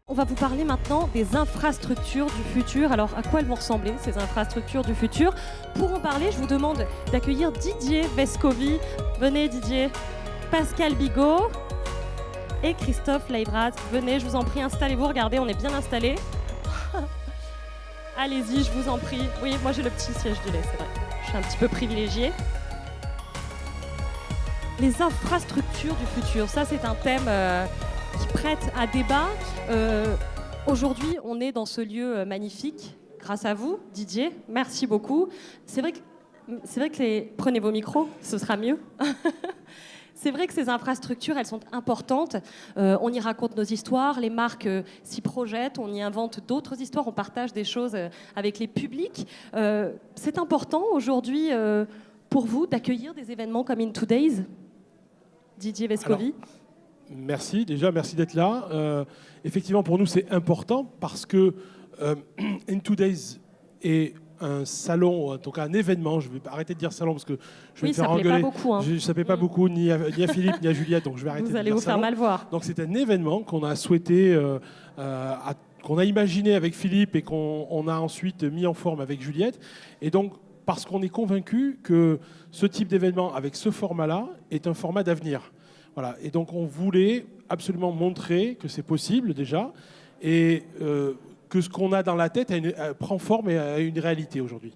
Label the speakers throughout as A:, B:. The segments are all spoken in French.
A: On va vous parler maintenant des infrastructures du futur. Alors, à quoi elles vont ressembler, ces infrastructures du futur? Pour en parler, je vous demande d'accueillir Didier Vescovi. Venez, Didier. Pascal Bigot et Christophe Leibraz. Venez, je vous en prie, installez-vous. Regardez, on est bien installés. Allez-y, je vous en prie. Oui, moi j'ai le petit siège du lait, c'est vrai. Je suis un petit peu privilégiée. Les infrastructures du futur, ça c'est un thème qui prête à débat. Aujourd'hui, on est dans ce lieu magnifique, grâce à vous, Didier. Merci beaucoup. C'est vrai que prenez vos micros, ce sera mieux. C'est vrai que ces infrastructures, elles sont importantes. On y raconte nos histoires, les marques s'y projettent, on y invente d'autres histoires, on partage des choses avec les publics. C'est important aujourd'hui pour vous d'accueillir des événements comme In 2 Days, Didier Vescovi.
B: Merci, déjà, merci d'être là. Effectivement, pour nous, c'est important parce que In 2 Days est un salon, en tout cas un événement. Je vais arrêter de dire salon parce que je vais me faire engueuler.
A: Ça ne plaît pas beaucoup. Hein.
B: Ça ne plaît pas beaucoup ni à Philippe ni à Juliette, donc je vais arrêter de dire salon.
A: Vous allez vous faire mal voir.
B: Donc c'est un événement qu'on a souhaité, qu'on a imaginé avec Philippe et qu'on a ensuite mis en forme avec Juliette. Et donc, parce qu'on est convaincu que ce type d'événement avec ce format-là est un format d'avenir. Voilà. Et donc on voulait absolument montrer que c'est possible déjà et que ce qu'on a dans la tête prend forme et a une réalité aujourd'hui.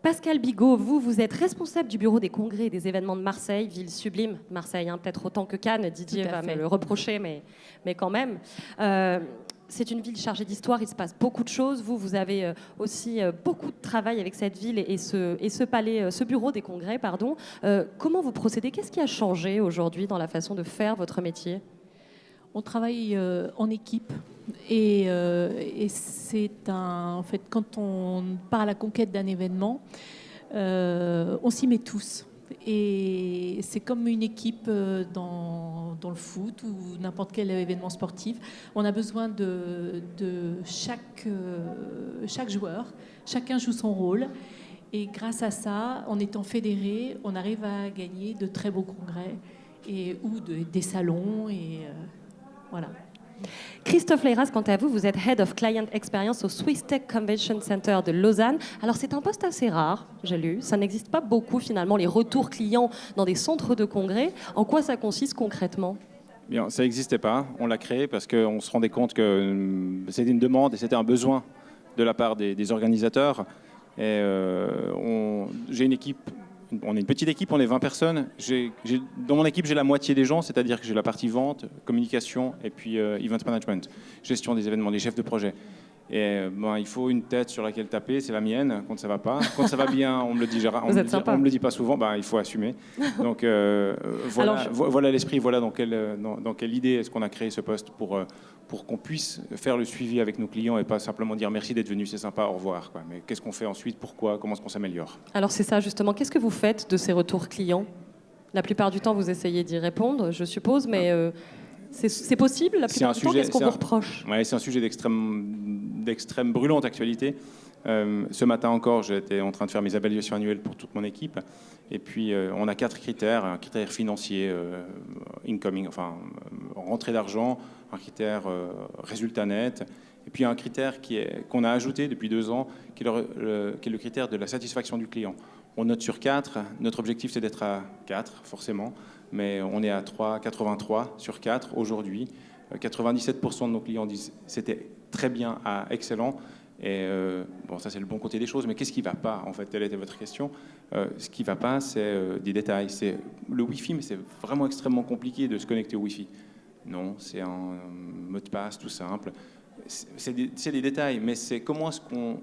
A: Pascal Bigot, vous êtes responsable du bureau des congrès et des événements de Marseille, ville sublime. Marseille, hein, peut-être autant que Cannes. Didier va me le reprocher, mais quand même. C'est une ville chargée d'histoire, il se passe beaucoup de choses. Vous avez aussi beaucoup de travail avec cette ville et ce palais, ce bureau des congrès, pardon. Comment vous procédez? Qu'est-ce qui a changé aujourd'hui dans la façon de faire votre métier?
C: On travaille en équipe et c'est en fait, quand on part à la conquête d'un événement, on s'y met tous. Et c'est comme une équipe dans le foot ou n'importe quel événement sportif. On a besoin de chaque joueur. Chacun joue son rôle. Et grâce à ça, en étant fédérés, on arrive à gagner de très beaux congrès ou des salons. Voilà.
A: Christophe Leibraz, quant à vous, vous êtes Head of Client Experience au Swiss Tech Convention Center de Lausanne. Alors c'est un poste assez rare, j'ai lu. Ça n'existe pas beaucoup finalement, les retours clients dans des centres de congrès. En quoi ça consiste concrètement?
D: Bien, ça n'existait pas. On l'a créé parce qu'on se rendait compte que c'était une demande et c'était un besoin de la part des organisateurs. Et j'ai une équipe. On est une petite équipe, on est 20 personnes. Dans mon équipe, j'ai la moitié des gens, c'est-à-dire que j'ai la partie vente, communication et puis event management, gestion des événements, des chefs de projet. Et il faut une tête sur laquelle taper, c'est la mienne quand ça va pas. Quand ça va bien, on me le dit, on me le dit pas souvent, il faut assumer. Donc voilà l'esprit, voilà dans quelle idée est-ce qu'on a créé ce poste pour qu'on puisse faire le suivi avec nos clients et pas simplement dire merci d'être venu, c'est sympa, au revoir. Mais qu'est-ce qu'on fait ensuite, pourquoi, comment est-ce qu'on s'améliore?
A: Alors c'est ça justement, qu'est-ce que vous faites de ces retours clients? La plupart du temps, vous essayez d'y répondre, je suppose, mais c'est possible la plupart du temps? Qu'est-ce qu'on vous reproche?
D: C'est un sujet d'extrême brûlante actualité. Ce matin encore, j'étais en train de faire mes évaluations annuelles pour toute mon équipe. Et puis, on a 4 critères. Un critère financier, incoming, rentrée d'argent, un critère résultat net, et puis un critère qu'on a ajouté depuis 2 ans, qui est le critère de la satisfaction du client. On note sur 4. Notre objectif, c'est d'être à 4, forcément. Mais on est à 83 sur 4 aujourd'hui. 97% de nos clients disent c'était très bien à excellent. Et ça c'est le bon côté des choses, mais qu'est-ce qui ne va pas en fait? Telle était votre question. Ce qui ne va pas, c'est des détails. C'est le Wi-Fi, mais c'est vraiment extrêmement compliqué de se connecter au Wi-Fi. Non, c'est un mot de passe tout simple. C'est des détails, mais c'est comment est-ce qu'on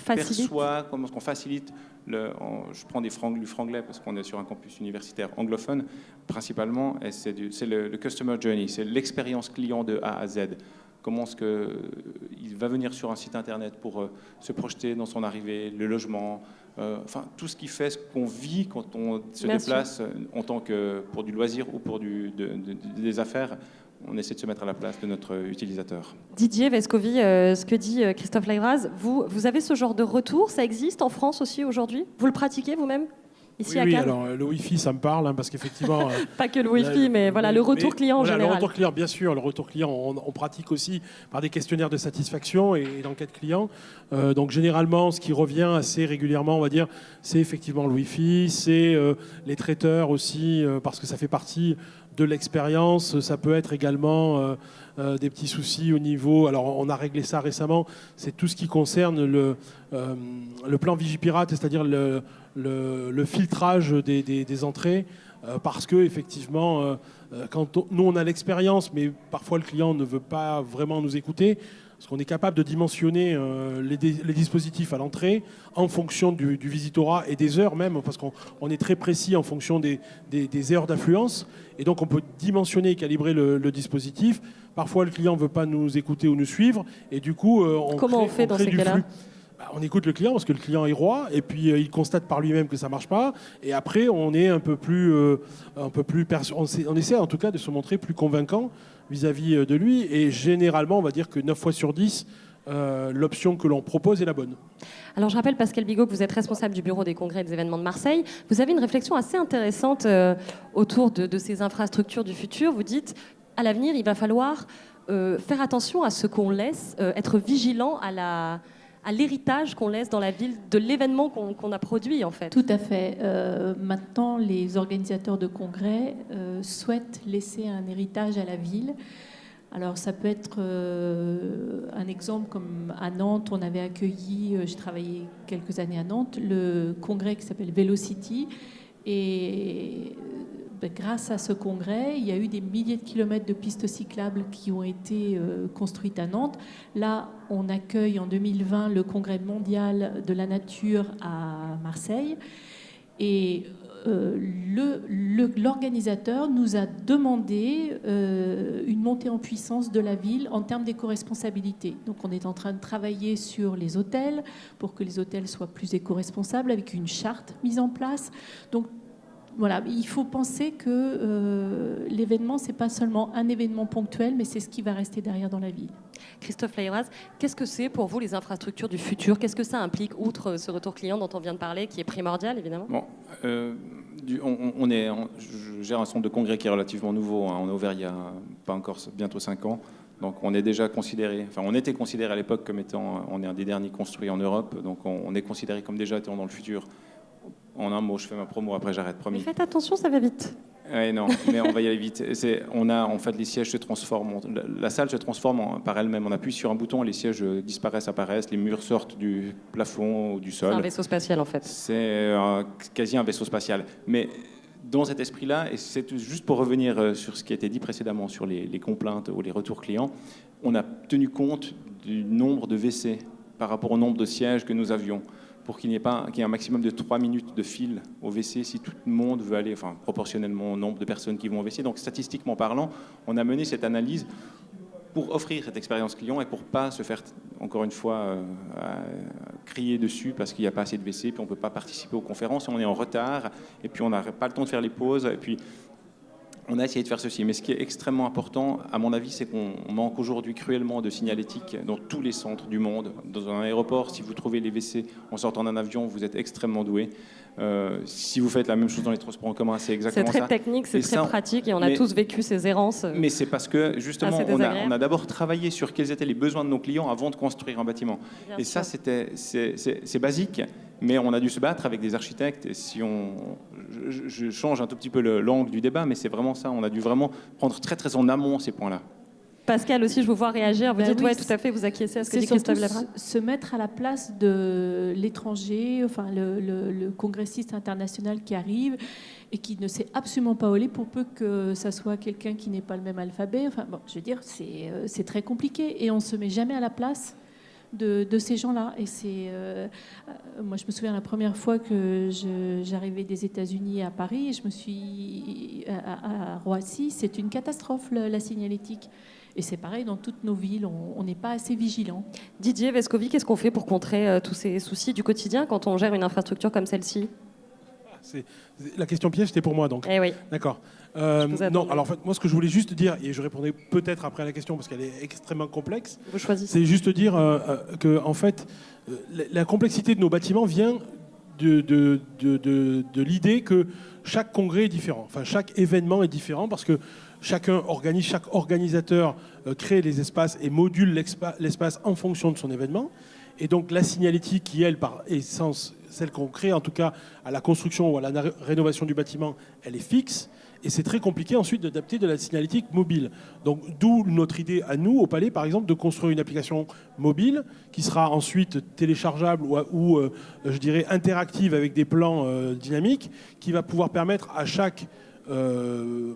D: perçoit, comment est-ce qu'on facilite. Je prends du franglais parce qu'on est sur un campus universitaire anglophone principalement, et c'est le customer journey, c'est l'expérience client de A à Z. Comment est-ce qu'il va venir sur un site internet pour se projeter dans son arrivée, le logement, tout ce qui fait ce qu'on vit quand on se déplace en tant que pour du loisir ou pour des affaires. On essaie de se mettre à la place de notre utilisateur.
A: Didier Vescovi, ce que dit Christophe Leibraz, vous avez ce genre de retour? Ça existe en France aussi aujourd'hui? Vous le pratiquez vous-même? ici
B: Oui,
A: à
B: oui,
A: Cannes.
B: alors le Wi-Fi, ça me parle, parce qu'effectivement...
A: Pas que le Wi-Fi, mais voilà, le retour client en
B: voilà,
A: général.
B: Le retour client, bien sûr. Le retour client, on pratique aussi par des questionnaires de satisfaction et d'enquête client. Donc généralement, ce qui revient assez régulièrement, on va dire, c'est effectivement le Wi-Fi, c'est les traiteurs aussi, parce que ça fait partie de l'expérience. Ça peut être également des petits soucis au niveau... Alors on a réglé ça récemment, c'est tout ce qui concerne le plan Vigipirate, c'est-à-dire le filtrage des entrées, parce que effectivement, nous on a l'expérience, mais parfois le client ne veut pas vraiment nous écouter, parce qu'on est capable de dimensionner les dispositifs à l'entrée en fonction du visitorat et des heures même, parce qu'on est très précis en fonction des heures d'affluence, et donc on peut dimensionner et calibrer le dispositif. Parfois le client ne veut pas nous écouter ou nous suivre, et du coup
A: Comment on fait dans ces
B: du
A: cas-là?
B: flux. On écoute le client parce que le client est roi, et puis il constate par lui-même que ça marche pas, et après on est on essaie en tout cas de se montrer plus convaincant vis-à-vis de lui, et généralement on va dire que 9 fois sur 10 l'option que l'on propose est la bonne.
A: Alors je rappelle, Pascal Bigot, que vous êtes responsable du bureau des congrès et des événements de Marseille. Vous avez une réflexion assez intéressante autour de ces infrastructures du futur. Vous dites, à l'avenir, il va falloir faire attention à ce qu'on laisse, être vigilant à l'héritage qu'on laisse dans la ville, de l'événement qu'on a produit en fait.
C: Tout à fait. Maintenant, les organisateurs de congrès souhaitent laisser un héritage à la ville. Alors ça peut être un exemple comme à Nantes, on avait accueilli, j'ai travaillé quelques années à Nantes, le congrès qui s'appelle Velocity, et grâce à ce congrès, il y a eu des milliers de kilomètres de pistes cyclables qui ont été construites à Nantes. Là, on accueille en 2020 le congrès mondial de la nature à Marseille. Et l'organisateur nous a demandé une montée en puissance de la ville en termes d'éco-responsabilité. Donc on est en train de travailler sur les hôtels pour que les hôtels soient plus éco-responsables avec une charte mise en place. Donc voilà, il faut penser que l'événement, c'est pas seulement un événement ponctuel, mais c'est ce qui va rester derrière dans la ville.
A: Christophe Laïraz, qu'est-ce que c'est pour vous les infrastructures du futur? Qu'est-ce que ça implique, outre ce retour client dont on vient de parler, qui est primordial évidemment?
D: Bon, je gère un centre de congrès qui est relativement nouveau. On a ouvert il y a pas encore bientôt 5 ans. Donc on est déjà considéré, enfin on était considéré à l'époque comme étant, on est un des derniers construits en Europe. Donc on est considéré comme déjà étant dans le futur. En un mot, je fais ma promo, après j'arrête, promis.
A: Mais faites attention, ça va vite.
D: Oui, non, mais on va y aller vite. En fait, les sièges se transforment. La salle se transforme par elle-même. On appuie sur un bouton, les sièges disparaissent, apparaissent, les murs sortent du plafond ou du sol.
A: C'est un vaisseau spatial en fait.
D: C'est quasi un vaisseau spatial. Mais dans cet esprit-là, et c'est juste pour revenir sur ce qui a été dit précédemment sur les complaintes ou les retours clients, on a tenu compte du nombre de WC par rapport au nombre de sièges que nous avions, pour qu'il y ait un maximum de 3 minutes de fil au WC si tout le monde veut aller, enfin proportionnellement au nombre de personnes qui vont au WC. Donc statistiquement parlant, on a mené cette analyse pour offrir cette expérience client et pour ne pas se faire, encore une fois, crier dessus parce qu'il n'y a pas assez de WC, puis on ne peut pas participer aux conférences, on est en retard, et puis on n'a pas le temps de faire les pauses, et puis on a essayé de faire ceci. Mais ce qui est extrêmement important, à mon avis, c'est qu'on manque aujourd'hui cruellement de signalétique dans tous les centres du monde. Dans un aéroport, si vous trouvez les WC en sortant d'un avion, vous êtes extrêmement doué. Si vous faites la même chose dans les transports en commun, c'est exactement ça.
A: C'est très technique, c'est très pratique, et on a tous vécu ces errances.
D: Mais c'est parce que, justement, on a d'abord travaillé sur quels étaient les besoins de nos clients avant de construire un bâtiment.
A: Bien
D: et
A: sûr.
D: ça, c'est basique, mais on a dû se battre avec des architectes. Et si je change un tout petit peu l'angle du débat, mais c'est vraiment ça. On a dû vraiment prendre très, très en amont ces points-là.
A: Pascal aussi, je vous vois réagir. Vous dites,
C: oui,
A: oui, tout à fait, vous acquiescez à ce que
C: c'est
A: dit Christophe
C: surtout
A: Laïraz.
C: se mettre à la place de l'étranger, enfin le congressiste international qui arrive et qui ne sait absolument pas où aller, pour peu que ça soit quelqu'un qui n'ait pas le même alphabet. Enfin bon, je veux dire, c'est très compliqué et on se met jamais à la place de ces gens-là. Et moi, je me souviens la première fois que j'arrivais des États-Unis à Paris, et je me suis à Roissy, c'est une catastrophe la signalétique. Et c'est pareil dans toutes nos villes, on n'est pas assez vigilant.
A: Didier Vescovi, qu'est-ce qu'on fait pour contrer tous ces soucis du quotidien quand on gère une infrastructure comme celle-ci?
B: La question piège, c'était pour moi, donc.
A: Eh oui.
B: D'accord.
A: vous
B: Non, alors en fait, moi, ce que je voulais juste dire, et je répondrai peut-être après à la question parce qu'elle est extrêmement complexe,
A: Vous choisissez.
B: c'est juste dire que, en fait, la complexité de nos bâtiments vient de l'idée que chaque congrès est différent. Enfin, chaque événement est différent parce que chaque organisateur crée les espaces et module l'espace en fonction de son événement. Et donc la signalétique qui, elle, par essence, celle qu'on crée en tout cas à la construction ou à la rénovation du bâtiment, elle est fixe. Et c'est très compliqué ensuite d'adapter de la signalétique mobile. Donc d'où notre idée à nous, au Palais par exemple, de construire une application mobile qui sera ensuite téléchargeable ou je dirais interactive avec des plans dynamiques, qui va pouvoir permettre à chaque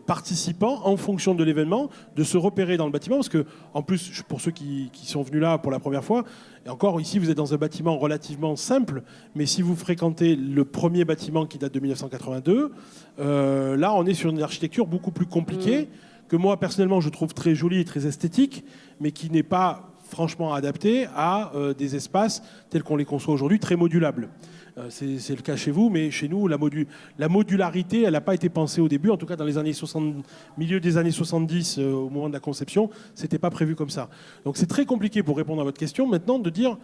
B: participants, en fonction de l'événement, de se repérer dans le bâtiment. Parce que, en plus, pour ceux qui sont venus là pour la première fois, et encore ici, vous êtes dans un bâtiment relativement simple, mais si vous fréquentez le premier bâtiment qui date de 1982, là, on est sur une architecture beaucoup plus compliquée, que moi, personnellement, je trouve très jolie et très esthétique, mais qui n'est pas franchement adaptée à des espaces tels qu'on les conçoit aujourd'hui, très modulables. C'est le cas chez vous, mais chez nous, la modularité, elle n'a pas été pensée au début. En tout cas, dans les années 60, milieu des années 70, au moment de la conception, c'était pas prévu comme ça. Donc c'est très compliqué pour répondre à votre question maintenant de dire,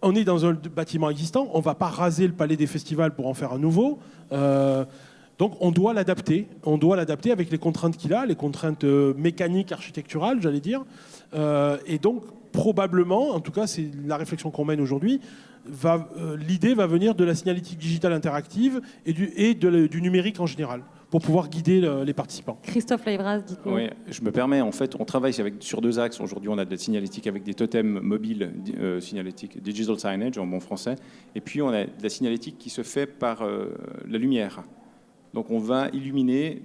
B: on est dans un bâtiment existant, on ne va pas raser le palais des festivals pour en faire un nouveau. Donc on doit l'adapter. On doit l'adapter avec les contraintes qu'il a, les contraintes mécaniques, architecturales, j'allais dire. Et donc probablement, en tout cas c'est la réflexion qu'on mène aujourd'hui, l'idée va venir de la signalétique digitale interactive et du numérique en général, pour pouvoir guider les participants.
A: Christophe Leibraz, dites-nous.
D: Oui, je me permets, en fait, on travaille sur deux axes. Aujourd'hui, on a de la signalétique avec des totems mobiles, signalétique, digital signage en bon français, et puis on a de la signalétique qui se fait par la lumière. Donc on va illuminer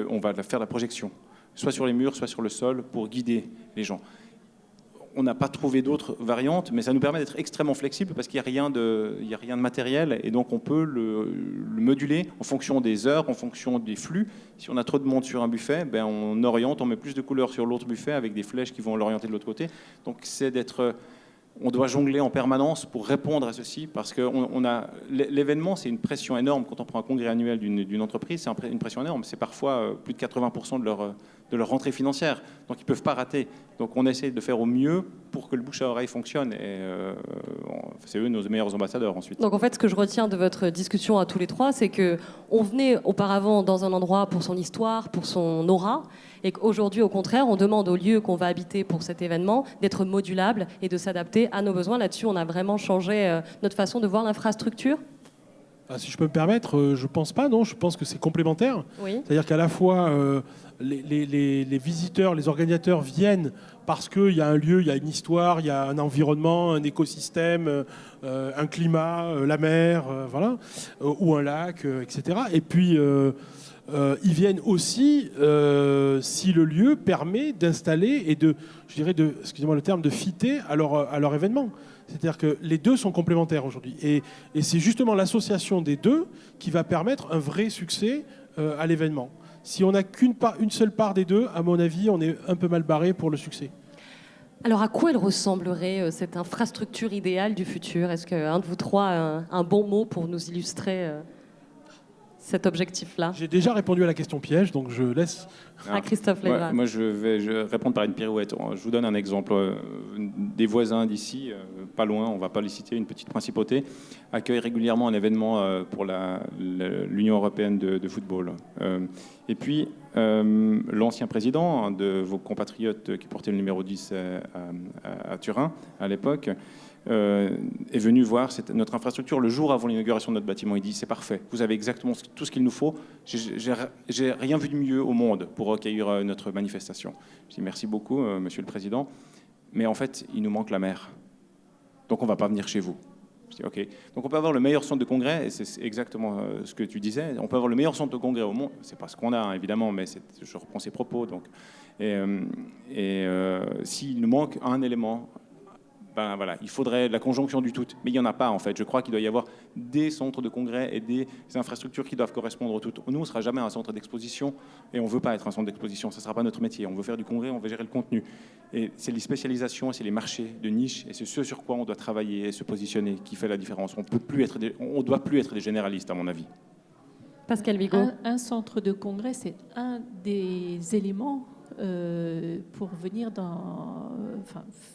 D: on va faire la projection, soit sur les murs, soit sur le sol, pour guider les gens. On n'a pas trouvé d'autres variantes, mais ça nous permet d'être extrêmement flexible parce qu'il n'y a rien de matériel et donc on peut le moduler en fonction des heures, en fonction des flux. Si on a trop de monde sur un buffet, ben on oriente, on met plus de couleurs sur l'autre buffet avec des flèches qui vont l'orienter de l'autre côté. Donc on doit jongler en permanence pour répondre à ceci parce que l'événement, c'est une pression énorme. Quand on prend un congrès annuel d'une entreprise, c'est une pression énorme. C'est parfois plus de 80% de leur rentrée financière. Donc ils ne peuvent pas rater. Donc on essaie de faire au mieux pour que le bouche à oreille fonctionne. Et c'est eux nos meilleurs ambassadeurs ensuite.
A: Donc en fait, ce que je retiens de votre discussion à tous les trois, c'est qu'on venait auparavant dans un endroit pour son histoire, pour son aura, et qu'aujourd'hui, au contraire, on demande au lieu qu'on va habiter pour cet événement d'être modulable et de s'adapter à nos besoins. Là-dessus, on a vraiment changé notre façon de voir l'infrastructure.
B: Si je peux me permettre, je pense pas, non. Je pense que c'est complémentaire.
A: Oui.
B: C'est-à-dire qu'à la fois, les visiteurs, les organisateurs viennent parce qu'il y a un lieu, il y a une histoire, il y a un environnement, un écosystème, un climat, la mer, voilà, ou un lac, etc. Et puis, ils viennent aussi si le lieu permet d'installer et excusez-moi le terme, de fitter à leur événement. C'est-à-dire que les deux sont complémentaires aujourd'hui. Et c'est justement l'association des deux qui va permettre un vrai succès à l'événement. Si on n'a une seule part des deux, à mon avis, on est un peu mal barré pour le succès.
A: Alors à quoi elle ressemblerait cette infrastructure idéale du futur ? Est-ce qu'un de vous trois a un bon mot pour nous illustrer cet objectif-là ?
B: J'ai déjà répondu à la question piège, donc je laisse
A: à Christophe Leibraz.
D: Moi, je vais répondre par une pirouette. Je vous donne un exemple. Des voisins d'ici, pas loin, on ne va pas les citer, une petite principauté, accueille régulièrement un événement pour l'Union européenne de football. Et puis, l'ancien président de vos compatriotes qui portait le numéro 10 à Turin, à l'époque, est venu voir notre infrastructure le jour avant l'inauguration de notre bâtiment. Il dit, c'est parfait, vous avez exactement tout ce qu'il nous faut. J'ai rien vu de mieux au monde pour accueillir notre manifestation. Je dis, merci beaucoup, monsieur le président. Mais en fait, il nous manque la mer. Donc on ne va pas venir chez vous. Je dis, OK. Donc on peut avoir le meilleur centre de congrès, et c'est exactement ce que tu disais. On peut avoir le meilleur centre de congrès au monde. C'est pas ce qu'on a, hein, évidemment, mais je reprends ses propos. Donc. S'il nous manque un élément, ben voilà, il faudrait la conjonction du tout. Mais il n'y en a pas, en fait. Je crois qu'il doit y avoir des centres de congrès et des infrastructures qui doivent correspondre au tout. Nous, on ne sera jamais un centre d'exposition et on ne veut pas être un centre d'exposition. Ce ne sera pas notre métier. On veut faire du congrès, on veut gérer le contenu. Et c'est les spécialisations, c'est les marchés de niche et c'est ce sur quoi on doit travailler et se positionner qui fait la différence. On ne doit plus être des généralistes, à mon avis.
A: Pascal Bigot.
C: Un centre de congrès, c'est un des éléments pour venir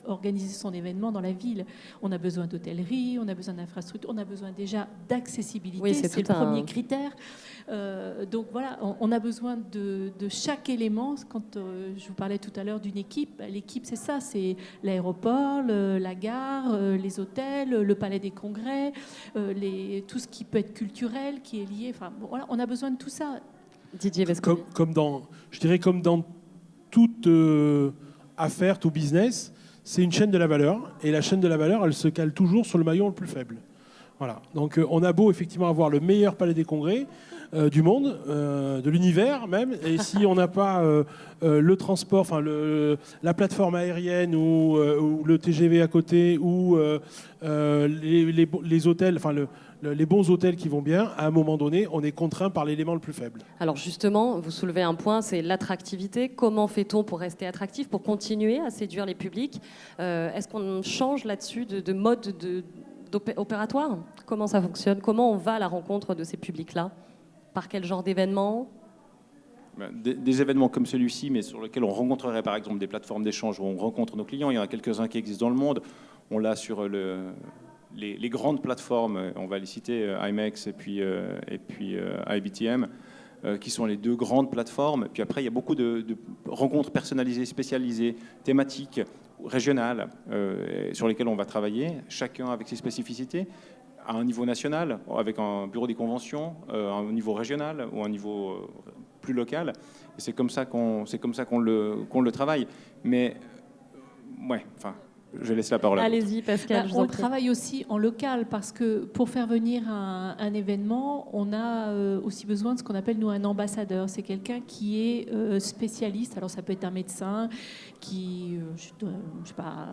C: organiser son événement dans la ville. On a besoin d'hôtellerie, on a besoin d'infrastructures, on a besoin déjà d'accessibilité,
A: Oui,
C: c'est le premier critère. Donc voilà, on a besoin de chaque élément. Quand je vous parlais tout à l'heure d'une équipe, l'équipe c'est ça, c'est l'aéroport, la gare, les hôtels, le palais des congrès, tout ce qui peut être culturel, qui est lié. Enfin, bon, voilà, on a besoin de tout ça.
A: Didier Vescovi.
B: Comme dans toute affaire, tout business, c'est une chaîne de la valeur. Et la chaîne de la valeur, elle se cale toujours sur le maillon le plus faible. Voilà. Donc on a beau effectivement avoir le meilleur palais des congrès du monde, de l'univers même, et si on n'a pas le transport, enfin la plateforme aérienne ou le TGV à côté ou les hôtels, enfin les bons hôtels qui vont bien, à un moment donné, on est contraint par l'élément le plus faible.
A: Alors justement, vous soulevez un point, c'est l'attractivité. Comment fait-on pour rester attractif, pour continuer à séduire les publics ? Est-ce qu'on change là-dessus de mode opératoire ? Comment ça fonctionne ? Comment on va à la rencontre de ces publics-là ? Par quel genre d'événements ?
D: Des événements comme celui-ci, mais sur lesquels on rencontrerait par exemple des plateformes d'échange où on rencontre nos clients. Il y en a quelques-uns qui existent dans le monde. On l'a sur les grandes plateformes, on va les citer, IMEX et puis IBTM, qui sont les deux grandes plateformes. Puis après, il y a beaucoup de rencontres personnalisées, spécialisées, thématiques, régionales, sur lesquelles on va travailler, chacun avec ses spécificités, à un niveau national, avec un bureau des conventions, à un niveau régional ou à un niveau plus local. Et c'est comme ça qu'on le travaille. Mais, ouais, enfin... Je laisse la parole.
A: Allez-y, Pascal.
C: On le travaille aussi en local parce que pour faire venir un événement, on a aussi besoin de ce qu'on appelle nous un ambassadeur. C'est quelqu'un qui est spécialiste. Alors ça peut être un médecin qui, je sais pas,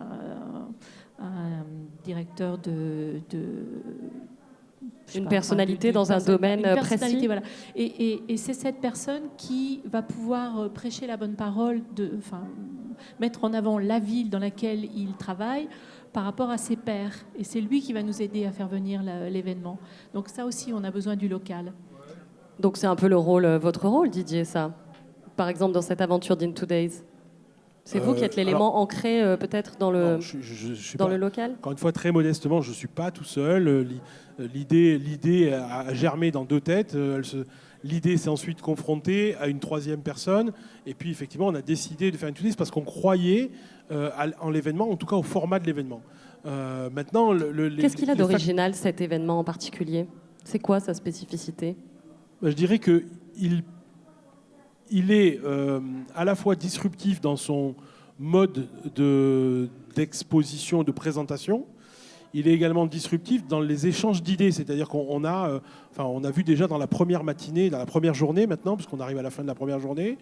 C: un directeur
A: une personnalité dans un domaine précis.
C: Voilà. Et c'est cette personne qui va pouvoir prêcher la bonne parole, mettre en avant la ville dans laquelle il travaille par rapport à ses pairs. Et c'est lui qui va nous aider à faire venir l'événement. Donc ça aussi, on a besoin du local.
A: Donc c'est un peu votre rôle, Didier, ça. Par exemple, dans cette aventure d'In2 Days. C'est vous qui êtes l'élément ancré peut-être dans le local ?
B: Encore une fois, très modestement, je ne suis pas tout seul. L'idée a germé dans deux têtes. L'idée s'est ensuite confrontée à une troisième personne. Et puis, effectivement, on a décidé de faire In2 Days parce qu'on croyait en l'événement, en tout cas au format de l'événement. Maintenant,
A: qu'est-ce qu'il a d'original, cet événement en particulier ? C'est quoi sa spécificité ?
B: Je dirais qu'il est à la fois disruptif dans son mode d'exposition, de présentation. Il est également disruptif dans les échanges d'idées, c'est-à-dire qu'on a vu déjà dans la première matinée, dans la première journée maintenant, parce qu'on arrive à la fin de la première journée,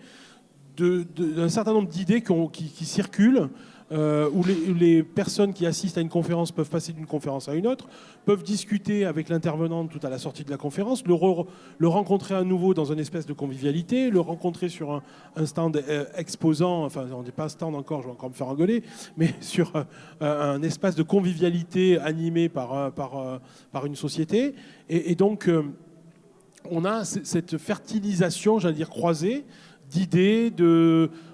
B: d'un certain nombre d'idées qui circulent, où les personnes qui assistent à une conférence peuvent passer d'une conférence à une autre, peuvent discuter avec l'intervenant tout à la sortie de la conférence, le rencontrer à nouveau dans une espèce de convivialité, le rencontrer sur un stand exposant, enfin on n'est pas un stand encore, je vais encore me faire engueuler, mais sur un espace de convivialité animé par une société. Et donc on a cette fertilisation, j'allais dire croisée, d'idées,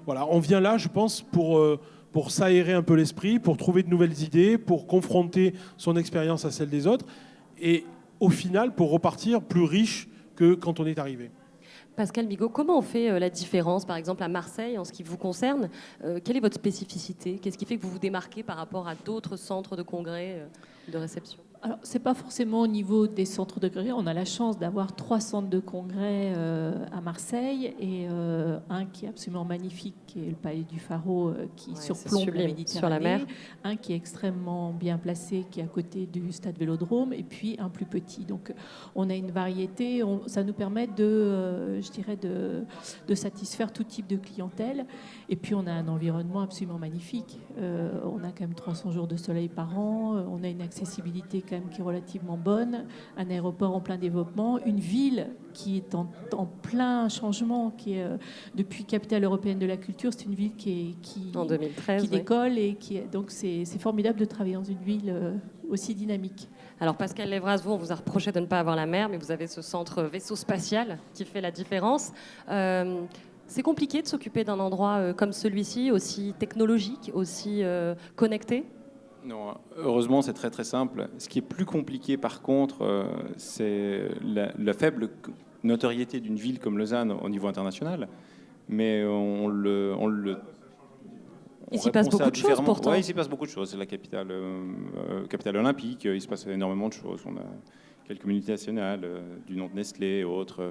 B: voilà, on vient là, je pense, pour s'aérer un peu l'esprit, pour trouver de nouvelles idées, pour confronter son expérience à celle des autres, et au final, pour repartir plus riche que quand on est arrivé.
A: Pascal Bigot, comment on fait la différence, par exemple, à Marseille, en ce qui vous concerne ? Quelle est votre spécificité ? Qu'est-ce qui fait que vous vous démarquez par rapport à d'autres centres de congrès, de réception ?
C: Alors, ce n'est pas forcément au niveau des centres de congrès. On a la chance d'avoir 3 centres de congrès à Marseille et un qui est absolument magnifique, qui est le Palais du Pharo, qui surplombe la Méditerranée.
A: Sur la mer.
C: Un qui est extrêmement bien placé, qui est à côté du Stade Vélodrome, et puis un plus petit. Donc, on a une variété. Ça nous permet de satisfaire tout type de clientèle. Et puis, on a un environnement absolument magnifique. On a quand même 300 jours de soleil par an. On a une accessibilité quand même qui est relativement bonne, un aéroport en plein développement, une ville qui est en plein changement, qui est depuis capitale européenne de la culture, c'est une ville qui
A: en 2013,
C: qui décolle et donc c'est formidable de travailler dans une ville aussi dynamique.
A: Alors Pascal Lévras, on vous a reproché de ne pas avoir la mer, mais vous avez ce centre vaisseau spatial qui fait la différence. C'est compliqué de s'occuper d'un endroit comme celui-ci, aussi technologique, aussi connecté?
D: Non, heureusement, c'est très très simple. Ce qui est plus compliqué, par contre, c'est la faible notoriété d'une ville comme Lausanne au niveau international. Mais
A: Il s'y passe beaucoup de choses pourtant.
D: Oui, il s'y passe beaucoup de choses. C'est la capitale olympique. Il se passe énormément de choses. On a quelques multinationales du nom de Nestlé et autres.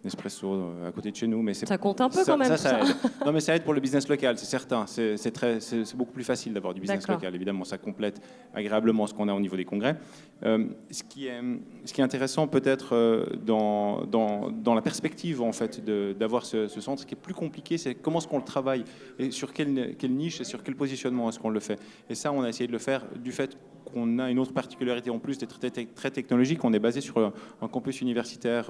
D: Nespresso à côté de chez nous, mais
A: ça compte un peu quand même.
D: Ça aide. Non, mais ça aide pour le business local, c'est certain. C'est beaucoup plus facile d'avoir du business local. Évidemment, ça complète agréablement ce qu'on a au niveau des congrès. Ce qui est intéressant peut-être dans la perspective en fait d'avoir ce centre, ce qui est plus compliqué, c'est comment est-ce qu'on le travaille et sur quelle niche et sur quel positionnement est-ce qu'on le fait. Et ça, on a essayé de le faire du fait qu'on a une autre particularité en plus d'être très technologique. On est basé sur un campus universitaire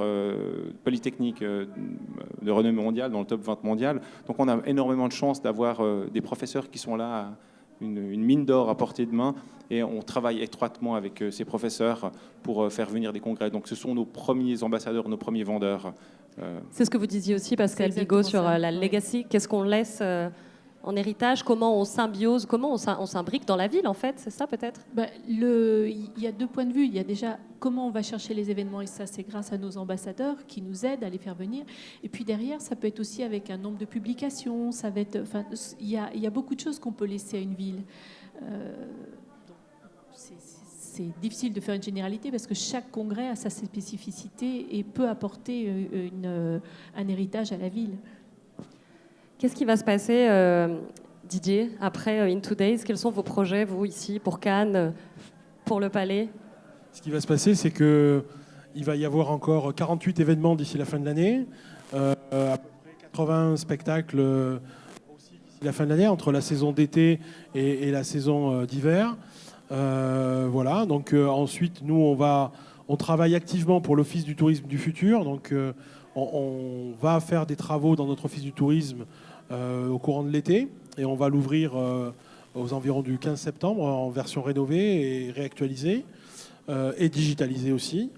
D: polytechnique de renommée mondiale, dans le top 20 mondial. Donc on a énormément de chance d'avoir des professeurs qui sont là, une mine d'or à portée de main, et on travaille étroitement avec ces professeurs pour faire venir des congrès. Donc ce sont nos premiers ambassadeurs, nos premiers vendeurs.
A: C'est ce que vous disiez aussi, Pascal Bigot, sur la legacy. Qu'est-ce qu'on laisse en héritage, comment on symbiose, comment on s'imbrique dans la ville, en fait, c'est ça peut-être?
C: Il y a 2 points de vue. Il y a déjà comment on va chercher les événements, et ça c'est grâce à nos ambassadeurs qui nous aident à les faire venir. Et puis derrière, ça peut être aussi avec un nombre de publications. Ça va être, il y a beaucoup de choses qu'on peut laisser à une ville. C'est difficile de faire une généralité parce que chaque congrès a sa spécificité et peut apporter un héritage à la ville.
A: Qu'est-ce qui va se passer, Didier, après Into Days? Quels sont vos projets, vous, ici, pour Cannes, pour le Palais?
B: Ce qui va se passer, c'est qu'il va y avoir encore 48 événements d'ici la fin de l'année, à peu près 80 spectacles aussi d'ici la fin de l'année, entre la saison d'été et la saison d'hiver. Voilà, donc ensuite, nous, on travaille activement pour l'Office du tourisme du futur. Donc, on va faire des travaux dans notre Office du tourisme au courant de l'été, et on va l'ouvrir aux environs du 15 septembre en version rénovée et réactualisée et digitalisée aussi.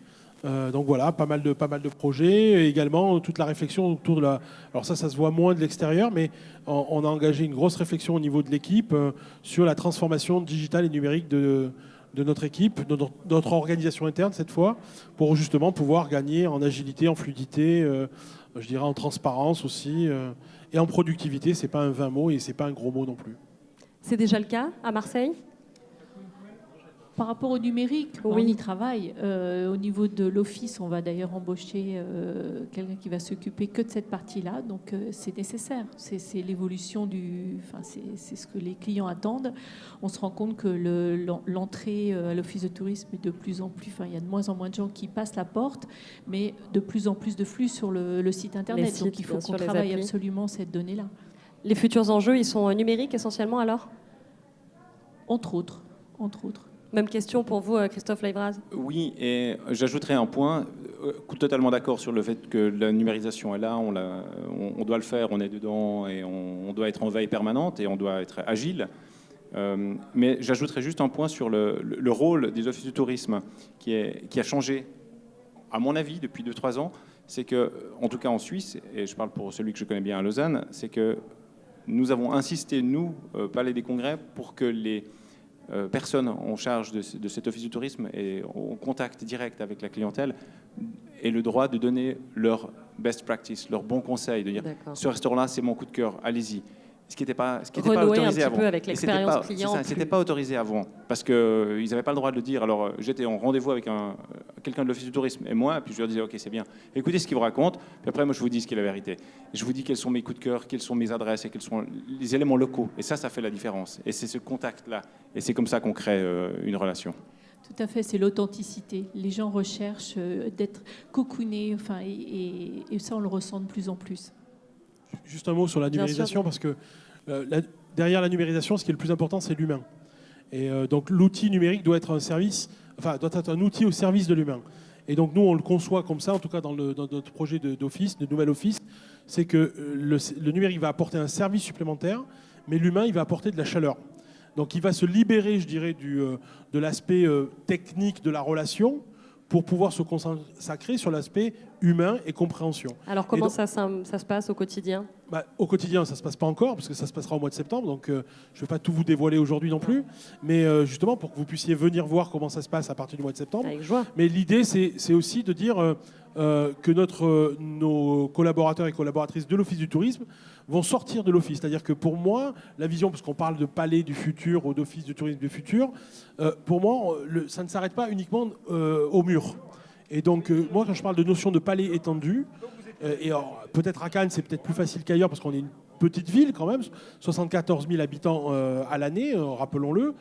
B: Donc voilà, pas mal de projets, et également toute la réflexion autour de la... Alors ça se voit moins de l'extérieur, mais on a engagé une grosse réflexion au niveau de l'équipe sur la transformation digitale et numérique de notre équipe, de notre organisation interne cette fois, pour justement pouvoir gagner en agilité, en fluidité, je dirais en transparence aussi, et en productivité. C'est pas un vain mot et c'est pas un gros mot non plus.
A: C'est déjà le cas à Marseille?
C: Par rapport au numérique,
A: oui.
C: On y travaille. Au niveau de l'office, on va d'ailleurs embaucher quelqu'un qui va s'occuper que de cette partie-là. Donc c'est nécessaire. C'est l'évolution c'est ce que les clients attendent. On se rend compte que l'entrée à l'office de tourisme est de plus en plus... il y a de moins en moins de gens qui passent la porte, mais de plus en plus de flux sur le site Internet. Donc il faut qu'on travaille absolument cette donnée-là.
A: Les futurs enjeux, ils sont numériques essentiellement alors?
C: Entre autres.
A: Même question pour vous, Christophe Leibraz.
D: Oui, et j'ajouterais un point. Totalement d'accord sur le fait que la numérisation est là, on doit le faire, on est dedans, et on doit être en veille permanente et on doit être agile. Mais j'ajouterais juste un point sur le rôle des offices du tourisme qui a changé, à mon avis, depuis 2-3 ans. C'est que, en tout cas en Suisse, et je parle pour celui que je connais bien à Lausanne, c'est que nous avons insisté, nous, Palais des Congrès, pour que les personnes en charge de cet office du tourisme et en contact direct avec la clientèle aient le droit de donner leur best practice, leur bon conseil, de dire ce restaurant-là, c'est mon coup de cœur, allez-y. Ce qui n'était pas autorisé avant.
A: Peu avec l'expérience client.
D: C'était pas autorisé avant parce qu'ils n'avaient pas le droit de le dire. Alors j'étais en rendez-vous avec quelqu'un de l'office du tourisme et moi, puis je leur disais ok, c'est bien. Écoutez ce qu'il vous raconte, puis après moi je vous dis ce qui est la vérité. Je vous dis quels sont mes coups de cœur, quelles sont mes adresses et quels sont les éléments locaux. Et ça fait la différence. Et c'est ce contact-là. Et c'est comme ça qu'on crée une relation.
C: Tout à fait, c'est l'authenticité. Les gens recherchent d'être cocoonés, et ça on le ressent de plus en plus.
B: Juste un mot sur la numérisation, parce que derrière la numérisation, ce qui est le plus important, c'est l'humain. Et donc l'outil numérique doit être doit être un outil au service de l'humain. Et donc nous, on le conçoit comme ça, en tout cas dans notre projet d'office, de nouvel office, c'est que le numérique va apporter un service supplémentaire, mais l'humain, il va apporter de la chaleur. Donc il va se libérer, je dirais, de l'aspect technique de la relation pour pouvoir se consacrer sur l'aspect humain et compréhension.
A: Alors comment ça se passe au quotidien?
B: Au quotidien, ça ne se passe pas encore, parce que ça se passera au mois de septembre, donc je ne vais pas tout vous dévoiler aujourd'hui non plus, mais justement pour que vous puissiez venir voir comment ça se passe à partir du mois de septembre.
A: Avec joie.
B: Mais l'idée, c'est aussi de dire que nos collaborateurs et collaboratrices de l'Office du tourisme vont sortir de l'Office. C'est-à-dire que pour moi, la vision, parce qu'on parle de palais du futur ou d'Office du tourisme du futur, pour moi, ça ne s'arrête pas uniquement au mur. Et donc, moi, quand je parle de notion de palais étendu, et peut-être à Cannes, c'est peut-être plus facile qu'ailleurs, parce qu'on est une petite ville quand même, 74 000 habitants à l'année, rappelons-le.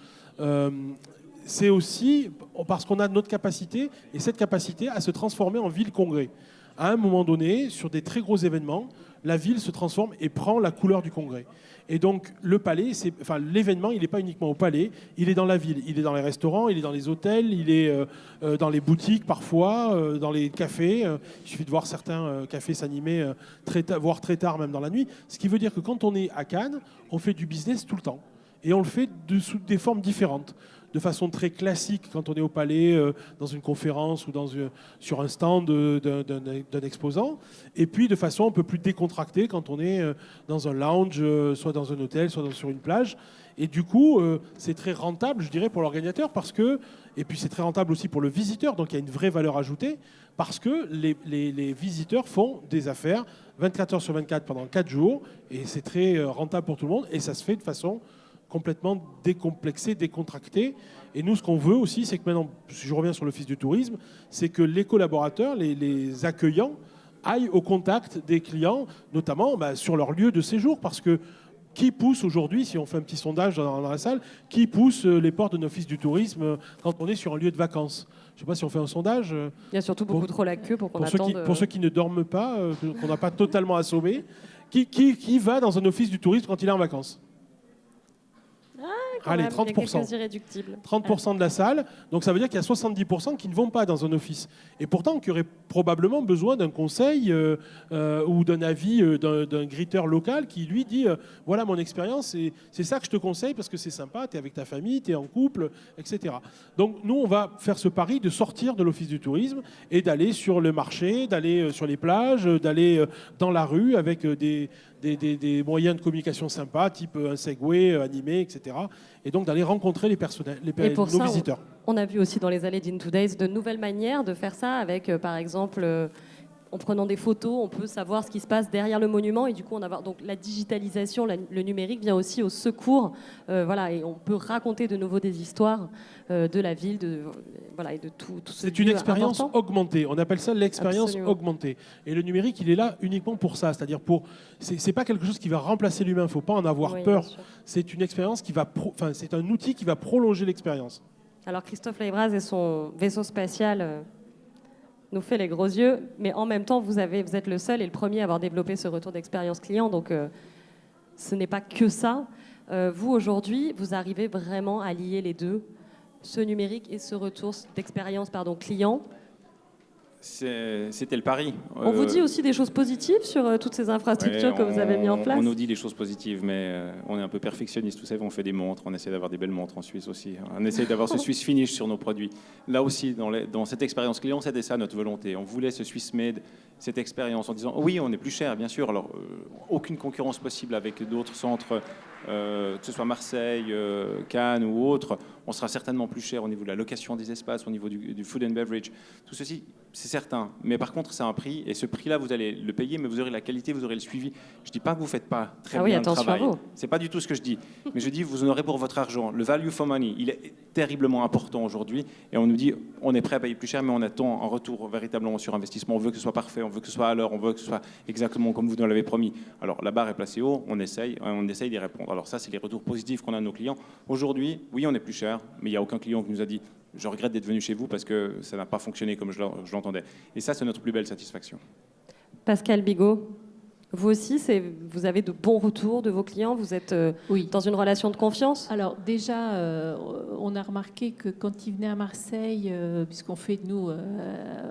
B: C'est aussi parce qu'on a notre capacité, et cette capacité à se transformer en ville-congrès. À un moment donné, sur des très gros événements, la ville se transforme et prend la couleur du congrès. Et donc, le palais, l'événement, il n'est pas uniquement au palais, il est dans la ville. Il est dans les restaurants, il est dans les hôtels, il est dans les boutiques parfois, dans les cafés. Il suffit de voir certains cafés s'animer, voire très tard, même dans la nuit. Ce qui veut dire que quand on est à Cannes, on fait du business tout le temps. Et on le fait sous des formes différentes. De façon très classique quand on est au palais, dans une conférence ou sur un stand d'un exposant. Et puis de façon un peu plus décontractée quand on est dans un lounge, soit dans un hôtel, soit sur une plage. Et du coup, c'est très rentable, je dirais, pour l'organisateur, et puis c'est très rentable aussi pour le visiteur, donc il y a une vraie valeur ajoutée, parce que les visiteurs font des affaires 24 heures sur 24 pendant 4 jours, et c'est très rentable pour tout le monde, et ça se fait de façon complètement décomplexé, décontracté. Et nous, ce qu'on veut aussi, c'est que maintenant, si je reviens sur l'Office du tourisme, c'est que les collaborateurs, les accueillants, aillent au contact des clients, notamment sur leur lieu de séjour. Parce que qui pousse aujourd'hui, si on fait un petit sondage dans la salle, qui pousse les portes de l'Office du tourisme quand on est sur un lieu de vacances? Je ne sais pas si on fait un sondage.
A: Il y a surtout beaucoup trop la queue pour qu'on attende.
B: Pour ceux qui ne dorment pas, qu'on n'a pas totalement assommé, qui va dans un office du tourisme quand il est en vacances? Allez, 30%. 30% de la salle. Donc ça veut dire qu'il y a 70% qui ne vont pas dans un office. Et pourtant, qui auraient probablement besoin d'un conseil ou d'un avis d'un greeter local qui lui dit voilà mon expérience, c'est ça que je te conseille parce que c'est sympa, tu es avec ta famille, tu es en couple, etc. Donc nous, on va faire ce pari de sortir de l'Office du tourisme et d'aller sur le marché, d'aller sur les plages, d'aller dans la rue avec des moyens de communication sympas, type un Segway animé, etc. Et donc d'aller rencontrer nos visiteurs.
A: On a vu aussi dans les allées d'In2 Days de nouvelles manières de faire ça, avec par exemple, en prenant des photos, on peut savoir ce qui se passe derrière le monument, et du coup donc la digitalisation, le numérique vient aussi au secours, et on peut raconter de nouveau des histoires de la ville, et de tout ce
B: C'est une expérience
A: important.
B: Augmentée. On appelle ça l'expérience
A: Absolument.
B: augmentée. Et le numérique, il est là uniquement pour ça. C'est-à-dire c'est pas quelque chose qui va remplacer l'humain. Il ne faut pas en avoir peur. C'est une expérience c'est un outil qui va prolonger l'expérience.
A: Alors Christophe Leibraz et son vaisseau spatial nous fait les gros yeux, mais en même temps, vous êtes le seul et le premier à avoir développé ce retour d'expérience client. Donc ce n'est pas que ça. Vous, aujourd'hui, vous arrivez vraiment à lier les deux, ce numérique et ce retour d'expérience client.
D: C'était le pari.
A: On vous dit aussi des choses positives sur toutes ces infrastructures que vous avez mis en place?
D: On nous dit des choses positives, mais on est un peu perfectionniste. Vous savez, on fait des montres, on essaie d'avoir des belles montres en Suisse aussi. On essaie d'avoir ce Swiss finish sur nos produits. Là aussi, dans cette expérience client, c'était ça notre volonté. On voulait ce Swiss made, cette expérience en disant oui, on est plus cher, bien sûr. Alors, aucune concurrence possible avec d'autres centres, que ce soit Marseille, Cannes ou autres. On sera certainement plus cher au niveau de la location des espaces, au niveau du food and beverage. Tout ceci, c'est certain. Mais par contre, c'est un prix. Et ce prix-là, vous allez le payer, mais vous aurez la qualité, vous aurez le suivi. Je ne dis pas que vous ne faites pas très bien le travail. Ce n'est pas du tout ce que je dis. Mais je dis, vous en aurez pour votre argent. Le value for money, il est terriblement important aujourd'hui. Et on nous dit, on est prêt à payer plus cher, mais on attend un retour véritablement sur investissement. On veut que ce soit parfait, on veut que ce soit à l'heure, on veut que ce soit exactement comme vous nous l'avez promis. Alors, la barre est placée haut, on essaye d'y répondre. Alors ça, c'est les retours positifs qu'on a de nos clients. Aujourd'hui, oui, on est plus cher, mais il n'y a aucun client qui nous a dit je regrette d'être venu chez vous parce que ça n'a pas fonctionné comme je l'entendais. Et ça, c'est notre plus belle satisfaction.
A: Pascal Bigot, vous aussi, vous avez de bons retours de vos clients? Vous êtes dans une relation de confiance?
C: Alors déjà, on a remarqué que quand ils venaient à Marseille, puisqu'on fait, nous,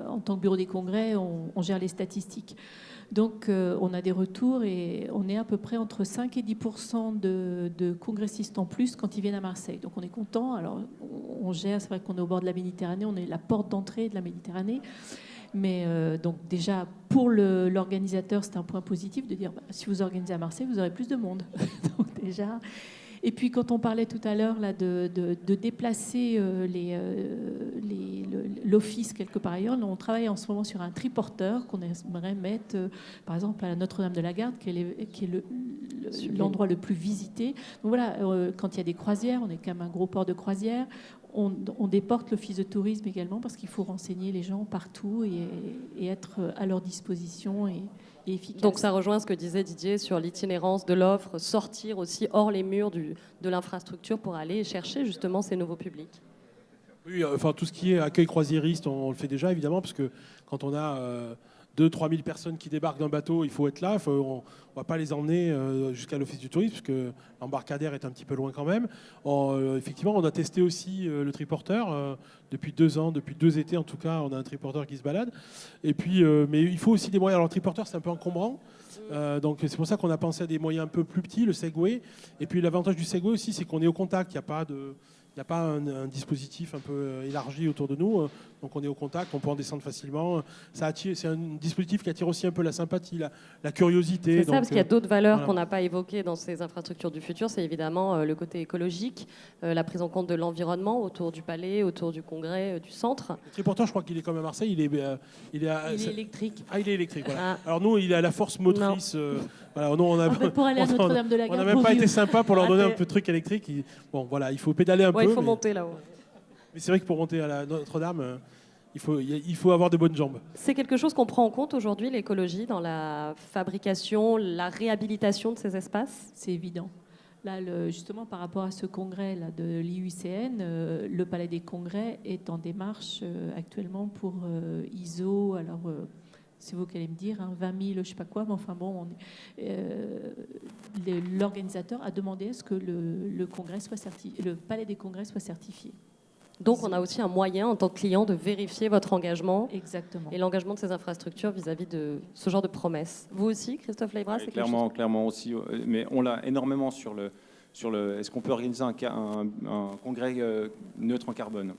C: en tant que bureau des congrès, on gère les statistiques. Donc, on a des retours et on est à peu près entre 5 et 10% de congressistes en plus quand ils viennent à Marseille. Donc, on est content. Alors, on gère, c'est vrai qu'on est au bord de la Méditerranée, on est la porte d'entrée de la Méditerranée. Mais donc déjà, pour l'organisateur, c'est un point positif de dire, si vous organisez à Marseille, vous aurez plus de monde. Donc déjà... Et puis quand on parlait tout à l'heure là, de déplacer l'office quelque part ailleurs, on travaille en ce moment sur un triporteur qu'on aimerait mettre, par exemple, à Notre-Dame de la Garde, qui est l'endroit le plus visité. Donc voilà, quand il y a des croisières, on est quand même un gros port de croisière, on déporte l'office de tourisme également parce qu'il faut renseigner les gens partout et être à leur disposition et efficace.
A: Donc ça rejoint ce que disait Didier sur l'itinérance de l'offre, sortir aussi hors les murs de l'infrastructure pour aller chercher justement ces nouveaux publics.
B: Oui, enfin tout ce qui est accueil croisiériste, on le fait déjà évidemment, parce que quand on a 2-3 000 personnes qui débarquent d'un bateau, il faut être là. On ne va pas les emmener jusqu'à l'office du tourisme, parce que l'embarcadère est un petit peu loin quand même. Effectivement, on a testé aussi le triporteur depuis 2 ans, depuis 2 étés en tout cas, on a un triporteur qui se balade. Et puis, mais il faut aussi des moyens. Alors le triporteur, c'est un peu encombrant. Donc c'est pour ça qu'on a pensé à des moyens un peu plus petits, le Segway. Et puis l'avantage du Segway aussi, c'est qu'on est au contact. Il n'y a pas un dispositif un peu élargi autour de nous. Donc on est au contact, on peut en descendre facilement. C'est un dispositif qui attire aussi un peu la sympathie, la curiosité.
A: C'est ça, parce qu'il y a d'autres valeurs
B: voilà.
A: qu'on n'a pas évoquées dans ces infrastructures du futur. C'est évidemment le côté écologique, la prise en compte de l'environnement autour du palais, autour du congrès, du centre.
B: Le triporteur, je crois qu'il est comme à Marseille. Il est
C: électrique.
B: Ah, il est électrique, voilà.
A: Ah.
B: Alors nous, il a la force motrice. Voilà, nous,
C: Pour aller à Notre-Dame de la Garde.
B: On n'a même pas été sympa pour leur donner un peu de truc électrique. Bon, voilà, il faut pédaler un peu.
A: Il faut monter là-haut.
B: Mais c'est vrai que pour monter à la Notre-Dame, il faut avoir de bonnes jambes.
A: C'est quelque chose qu'on prend en compte aujourd'hui, l'écologie, dans la fabrication, la réhabilitation de ces espaces?
C: C'est évident. Là, justement, par rapport à ce congrès là, de l'IUCN, le Palais des Congrès est en démarche actuellement pour ISO. Alors, c'est vous qui allez me dire, 20 000, je ne sais pas quoi, mais enfin bon, l'organisateur a demandé à ce que le Palais des Congrès soit certifié.
A: Donc on a aussi un moyen en tant que client de vérifier votre engagement.
C: Exactement.
A: Et l'engagement de ces infrastructures vis-à-vis de ce genre de promesses. Vous aussi, Christophe Leibra, c'est
D: clairement aussi. Mais on l'a énormément sur le. Est-ce qu'on peut organiser un congrès neutre en carbone?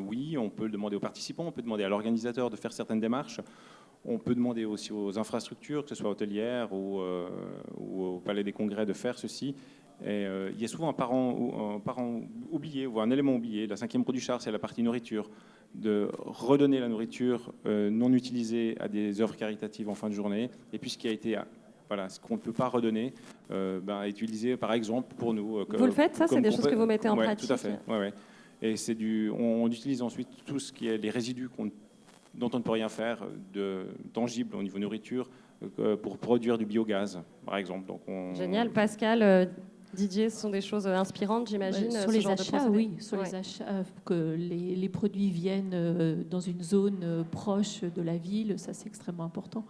D: Oui, on peut le demander aux participants, on peut demander à l'organisateur de faire certaines démarches. On peut demander aussi aux infrastructures, que ce soit hôtelières ou au Palais des Congrès, de faire ceci. Et il y a souvent un parent oublié, ou un élément oublié. La 5e roue du char, c'est la partie nourriture. De redonner la nourriture non utilisée à des œuvres caritatives en fin de journée. Et puis ce qui a été... Voilà, ce qu'on ne peut pas redonner, utilisé par exemple pour nous.
A: Vous le faites, ça? C'est des choses que vous mettez en pratique?
D: Tout à fait. Ouais. Et on utilise ensuite tout ce qui est les résidus dont on ne peut rien faire de tangible au niveau nourriture pour produire du biogaz, par exemple. Donc
A: Génial. Pascal, Didier, ce sont des choses inspirantes, j'imagine.
C: Sur les achats, oui. Sur les achats, que les produits viennent dans une zone proche de la ville, ça c'est extrêmement important.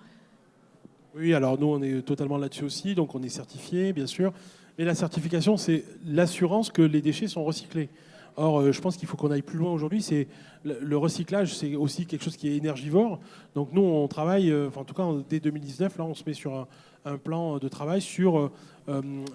B: Oui, alors nous, on est totalement là-dessus aussi, donc on est certifié, bien sûr. Mais la certification, c'est l'assurance que les déchets sont recyclés. Or, je pense qu'il faut qu'on aille plus loin aujourd'hui. Le recyclage, c'est aussi quelque chose qui est énergivore. Donc nous, on travaille, en tout cas dès 2019, là, on se met sur un plan de travail sur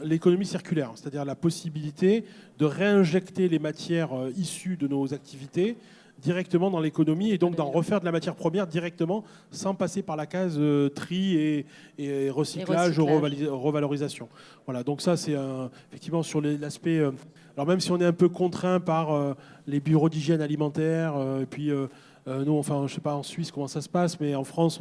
B: l'économie circulaire, c'est-à-dire la possibilité de réinjecter les matières issues de nos activités directement dans l'économie et donc d'en refaire de la matière première directement sans passer par la case tri et recyclage ou revalorisation. Voilà, donc ça c'est effectivement sur l'aspect... alors même si on est un peu contraint par les bureaux d'hygiène alimentaire, et puis nous, enfin je ne sais pas en Suisse comment ça se passe, mais en France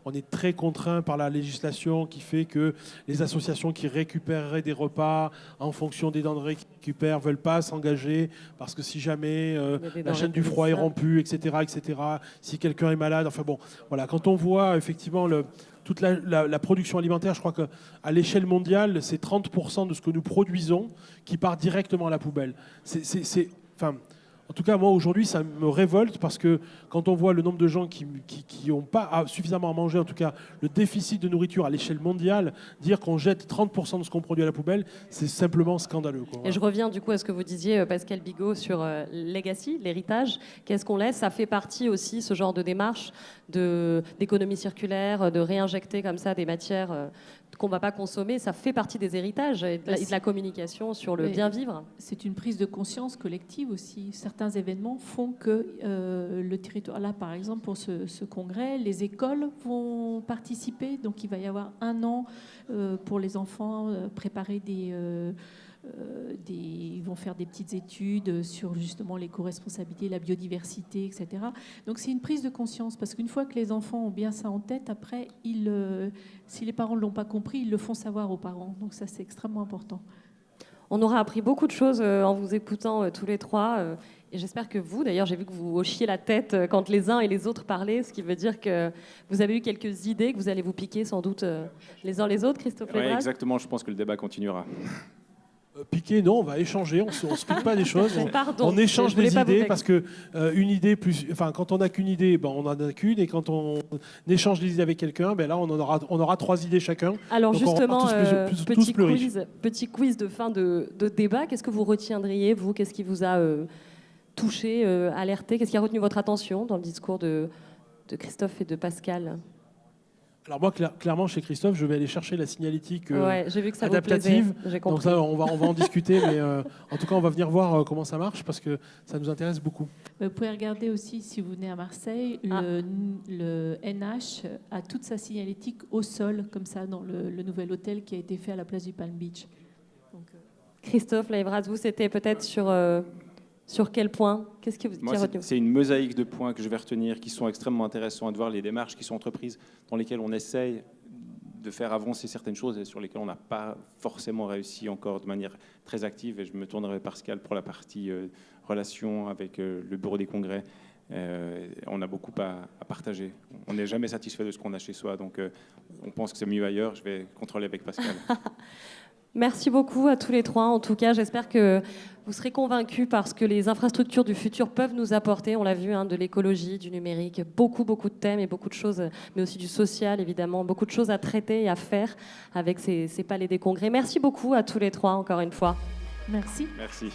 B: on est très contraint par la législation qui fait que les associations qui récupéreraient des repas en fonction des denrées qu'ils récupèrent ne veulent pas s'engager parce que si jamais la chaîne du froid est rompue, etc., si quelqu'un est malade, enfin bon, voilà, quand on voit effectivement toute la production alimentaire, je crois qu'à l'échelle mondiale, c'est 30% de ce que nous produisons qui part directement à la poubelle. En tout cas, moi, aujourd'hui, ça me révolte parce que quand on voit le nombre de gens qui n'ont pas suffisamment à manger, en tout cas, le déficit de nourriture à l'échelle mondiale, dire qu'on jette 30% de ce qu'on produit à la poubelle, c'est simplement scandaleux.
A: Et je reviens du coup à ce que vous disiez, Pascal Bigot, sur legacy, l'héritage. Qu'est-ce qu'on laisse? Ça fait partie aussi, ce genre de démarche d'économie circulaire, de réinjecter comme ça des matières qu'on ne va pas consommer, ça fait partie des héritages et de la communication sur le bien vivre.
C: C'est une prise de conscience collective aussi. Certains événements font que le territoire, là par exemple pour ce congrès, les écoles vont participer. Donc il va y avoir 1 an pour les enfants préparer ils vont faire des petites études sur justement l'éco-responsabilité, la biodiversité, etc. Donc c'est une prise de conscience parce qu'une fois que les enfants ont bien ça en tête, après, si les parents ne l'ont pas compris, ils le font savoir aux parents. Donc ça, c'est extrêmement important.
A: On aura appris beaucoup de choses en vous écoutant tous les trois. Et j'espère que vous, d'ailleurs, j'ai vu que vous hochiez la tête quand les uns et les autres parlaient, ce qui veut dire que vous avez eu quelques idées que vous allez vous piquer sans doute les uns les autres, Christophe
D: Oui,
A: Lebras.
D: exactement, je pense que le débat continuera.
B: Piquer, non, on va échanger, on se pique pas des choses, on échange des idées parce que une idée plus, enfin quand on n'a qu'une idée, ben, on en a qu'une, et quand on échange des idées avec quelqu'un, ben là on aura 3 idées chacun.
A: Alors
B: donc
A: justement,
B: riches.
A: petit quiz de fin de débat. Qu'est-ce que vous retiendriez, vous? Qu'est-ce qui vous a touché, alerté? Qu'est-ce qui a retenu votre attention dans le discours de Christophe et de Pascal?
B: Alors moi, clairement, chez Christophe, je vais aller chercher la signalétique
A: j'ai vu que ça
B: adaptative.
A: Vous plaisait, j'ai compris.
B: Donc ça, on va en discuter, mais en tout cas, on va venir voir comment ça marche parce que ça nous intéresse beaucoup.
C: Vous pouvez regarder aussi, si vous venez à Marseille, le NH a toute sa signalétique au sol, comme ça, dans le nouvel hôtel qui a été fait à la place du Palm Beach. Donc,
A: Christophe Lebras, vous, c'était peut-être sur quel point? Qu'est-ce qui a retenu?
D: C'est une mosaïque de points que je vais retenir qui sont extrêmement intéressants, de voir les démarches qui sont entreprises dans lesquelles on essaye de faire avancer certaines choses et sur lesquelles on n'a pas forcément réussi encore de manière très active. Et je me tournerai vers Pascal pour la partie relation avec le bureau des congrès. On a beaucoup à partager. On n'est jamais satisfait de ce qu'on a chez soi, donc on pense que c'est mieux ailleurs. Je vais contrôler avec Pascal.
A: Merci beaucoup à tous les trois. En tout cas, j'espère que vous serez convaincus par ce que les infrastructures du futur peuvent nous apporter. On l'a vu, de l'écologie, du numérique, beaucoup de thèmes et beaucoup de choses, mais aussi du social, évidemment, beaucoup de choses à traiter et à faire avec ces palais des congrès. Merci beaucoup à tous les trois, encore une fois.
C: merci.
D: Merci.